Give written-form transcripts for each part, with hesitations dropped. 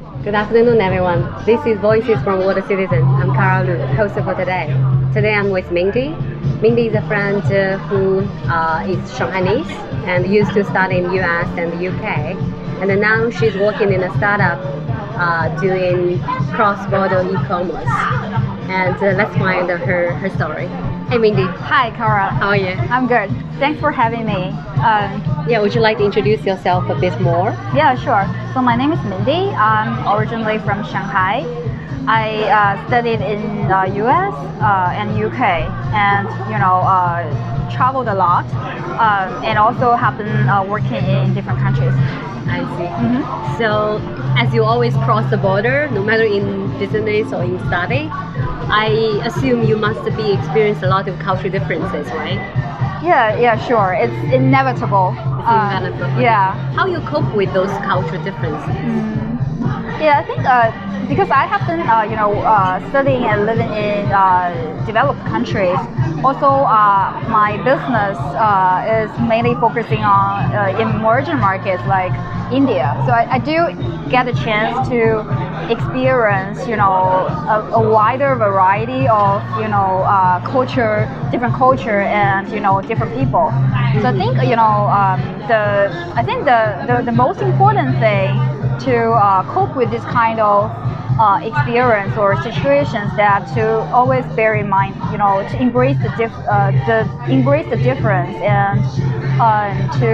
Good afternoon, everyone. This is Voices from Water Citizen. I'm Cara Lu, host for today. Today I'm with Mindy. Mindy is a friend who is Shanghainese and used to study in US and the UK. And then now she's working in a startup doing cross-border e-commerce. And let's find her story. Hey, Mindy. Hi, Cara. How are you? I'm good. Thanks for having me. Yeah, would you like to introduce yourself a bit more? Yeah, sure. So my name is Mindy. I'm originally from Shanghai. I studied in US and UK, and traveled a lot, and also have been working in different countries. I see. So, as you always cross the border, no matter in business or in study, I assume you must be experienced a lot of cultural differences, right? Yeah, sure. It's inevitable. It's inevitable. Yeah. How you cope with those cultural differences? Yeah, I think because I have been, studying and living in developed countries. Also, my business is mainly focusing on emerging markets like India. So I do get a chance to experience, a wider variety of, different culture and different people. So I think the most important thing to cope with this kind of experience or situations that to always bear in mind, to embrace embrace the difference and to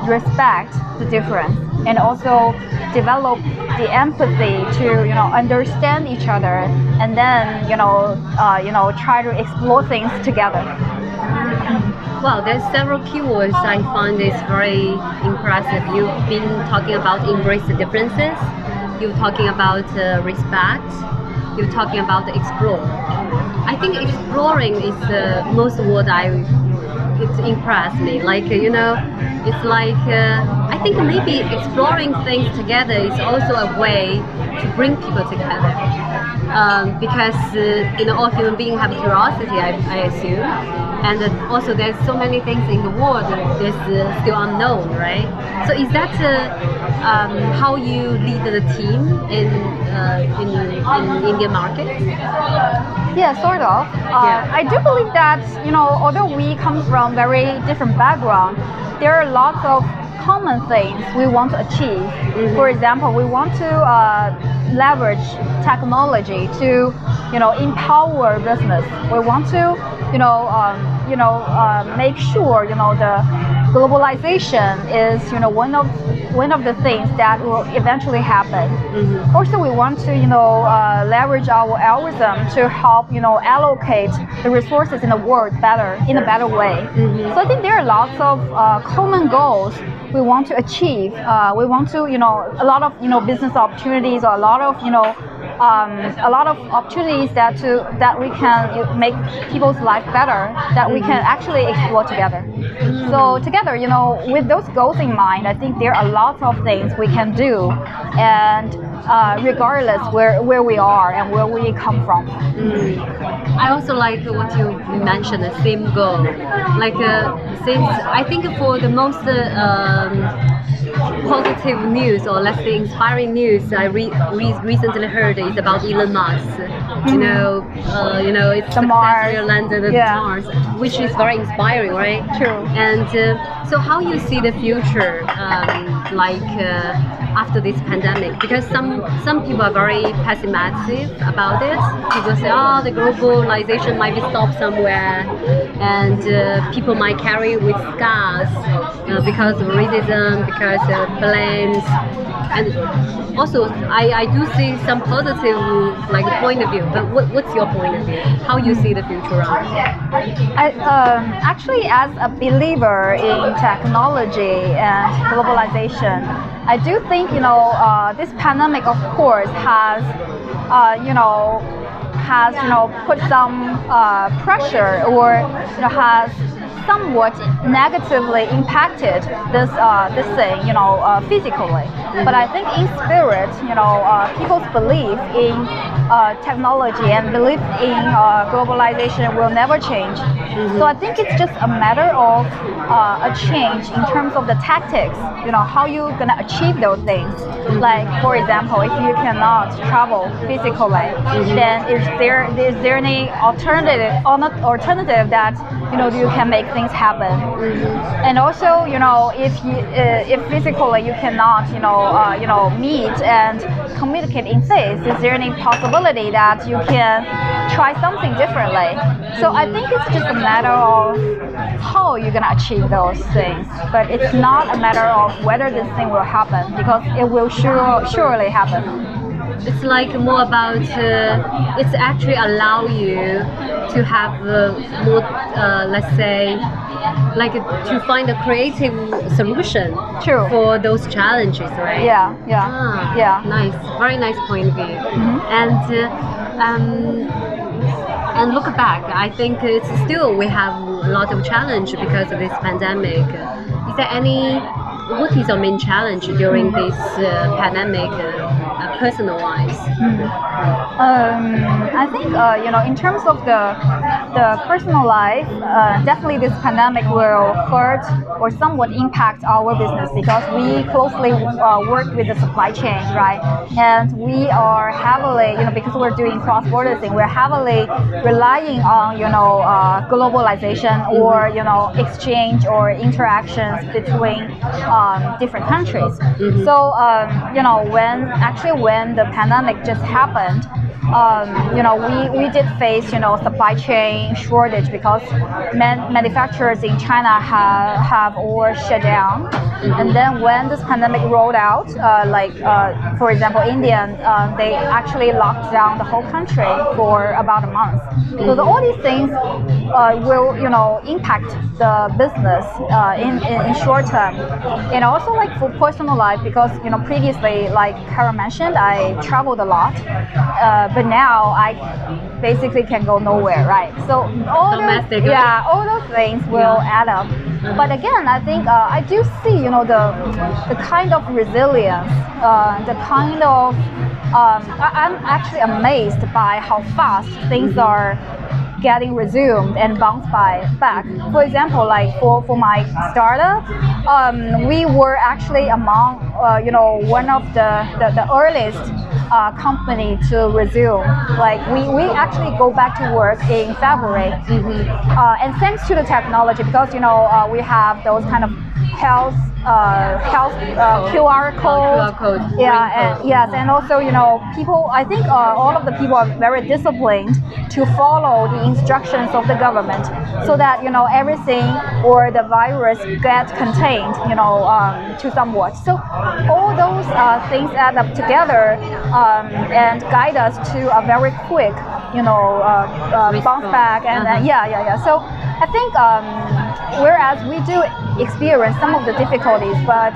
respect the difference, and also develop the empathy to understand each other, and then try to explore things together. Well, there's several keywords I find is very impressive. You've been talking about embrace the differences. You're talking about respect. You're talking about explore. I think exploring is the most word it impressed me. Like it's like I think maybe exploring things together is also a way to bring people together. Because all human beings have curiosity, I assume, and also there's so many things in the world that's still unknown, right? So is that how you lead the team in Indian market? Yeah, sort of. I do believe that although we come from very different background, there are lots of common things we want to achieve. For example, we want to leverage technology to empower business. We want to make sure the globalization is one of the things that will eventually happen. Also, we want to leverage our algorithm to help allocate the resources in the world in a better way. So I think there are lots of common goals we want to achieve. We want to a lot of business opportunities, or a lot of opportunities that we can make people's life better, that we can actually explore together. So together, with those goals in mind, I think there are lots of things we can do, and regardless where we are and where we come from. I also like what you mentioned, the same goal. Like since I think for the most positive news, or let's say inspiring news, I recently heard is about Elon Musk. It's successfully landed at Mars, which is very inspiring, right? True. And so how you see the future, after this pandemic? Because some people are very pessimistic about it. People say, the globalization might be stopped somewhere, and people might carry with scars because of racism, because of blames. And also, I do see some positive point of view. But what's your point of view? How you see the future around? Actually, as a believer in technology and globalization, I do think this pandemic, of course, has put some pressure, or has somewhat negatively impacted this thing, physically. But I think in spirit, people's belief in technology and belief in globalization will never change. So I think it's just a matter of a change in terms of the tactics. How you gonna achieve those things. Like for example, if you cannot travel physically, then is there any alternative that you can make things happen? And also, if physically you cannot meet and communicate in face, is there any possibility that you can try something differently? So I think it's just a matter of how you're gonna achieve those things, but it's not a matter of whether this thing will happen, because it will surely happen. It's like more about it's actually allow you to have more, let's say, like to find a creative solution True. for those challenges, right? Yeah. Yeah. Nice, very nice point of view. And look back, I think it's still we have a lot of challenge because of this pandemic. Is there what is your main challenge during this pandemic, personal-wise? I think in terms of the personal life, definitely this pandemic will hurt or somewhat impact our business, because we closely work with the supply chain, right? And we are heavily, because we're doing cross-border thing, we're heavily relying on globalization or exchange or interactions between different countries. So when the pandemic just happened, we did face supply chain shortage, because manufacturers in China have all shut down. And then when this pandemic rolled out, for example, India, they actually locked down the whole country for about a month. So all these things will impact the business in short term. And also like for personal life, because previously, like Kara mentioned, I traveled a lot, but now I basically can go nowhere, right? So all those things will add up. But again, I think I do see the kind of resilience, the kind of I'm actually amazed by how fast things are getting resumed and bounced back. For example, like for my startup, we were actually among one of the earliest company to resume. Like we actually go back to work in February, and thanks to the technology, because we have those kind of health QR code. Yeah, and yes, and also people. I think all of the people are very disciplined to follow the instructions of the government, so that everything or the virus gets contained, to somewhat. So all those things add up together and guide us to a very quick, bounce back. And So I think whereas we do experience some of the difficulties, but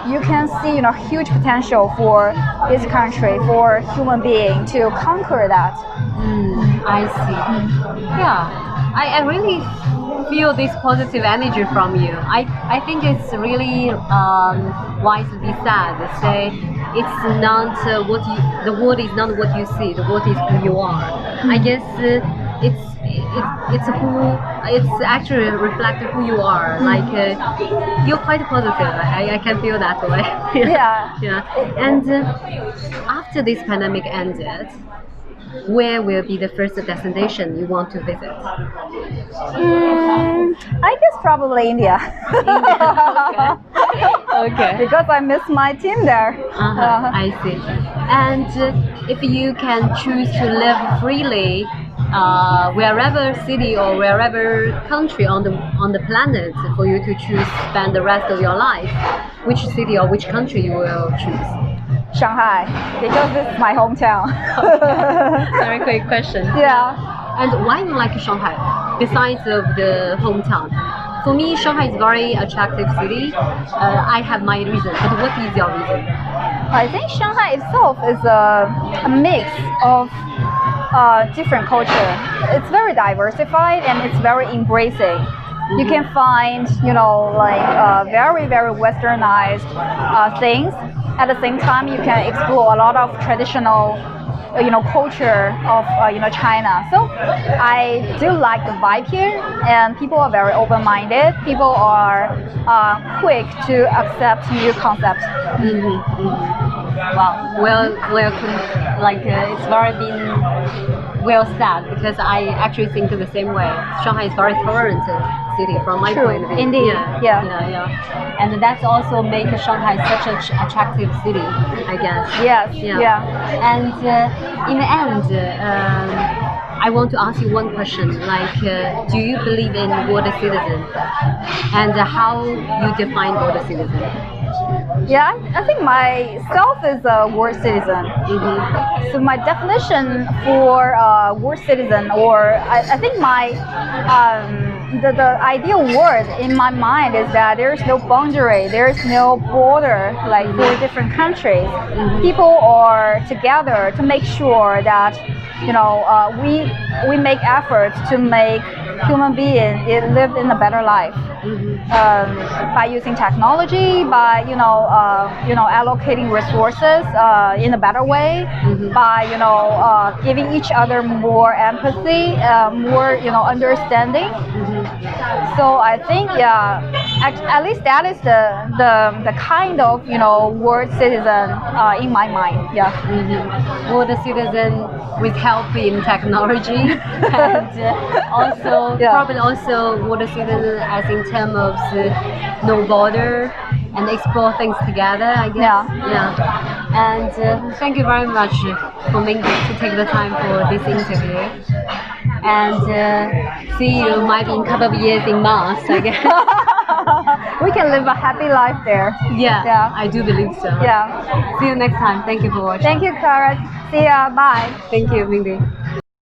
you can see huge potential for this country, for human being to conquer that. I see. Yeah, I really feel this positive energy from you. I think it's really wisely said. Say it's not the world is not what you see. The world is who you are. I guess it's actually reflect who you are. Like you're quite positive. I can feel that way. Yeah. And after this pandemic ended, where will be the first destination you want to visit? I guess probably India. Okay. Because I miss my team there. I see. And if you can choose to live freely, wherever city or wherever country on the planet, for you to choose spend the rest of your life, which city or which country you will choose? Shanghai, because this is my hometown. Very quick question. Yeah. And why you like Shanghai besides of the hometown? For me, Shanghai is a very attractive city. I have my reason, but what is your reason? I think Shanghai itself is a mix of different culture. It's very diversified and it's very embracing. You can find, like very, very westernized things. At the same time, you can explore a lot of traditional culture of China. So I do like the vibe here, and people are very open-minded. People are quick to accept new concepts. Wow, like it's very been well said, because I actually think the same way. Shanghai is very tolerant city from my True, point of view. indeed, yeah. And that's also make Shanghai such an attractive city, I guess. Yes, Yeah. yeah. And in the end, I want to ask you one question. Like, do you believe in world citizen? And how you define world citizen? Yeah, I think myself is a world citizen. So my definition for world citizen, or I think my the ideal word in my mind is that there is no boundary, there is no border, like for different countries. People are together to make sure that we make efforts to make human beings live in a better life. By using technology, by allocating resources in a better way, by giving each other more empathy, more understanding. So I think at least that is the kind of world citizen in my mind. Yeah. World citizen with help in technology, and also probably also world citizen as in terms of no border and explore things together, I guess. Yeah. And thank you very much for Mindy to take the time for this interview. And see you maybe in a couple of years in Mars, I guess. We can live a happy life there. Yeah, I do believe so. Yeah. See you next time. Thank you for watching. Thank you, Clara. See ya. Bye. Thank you, Mindy.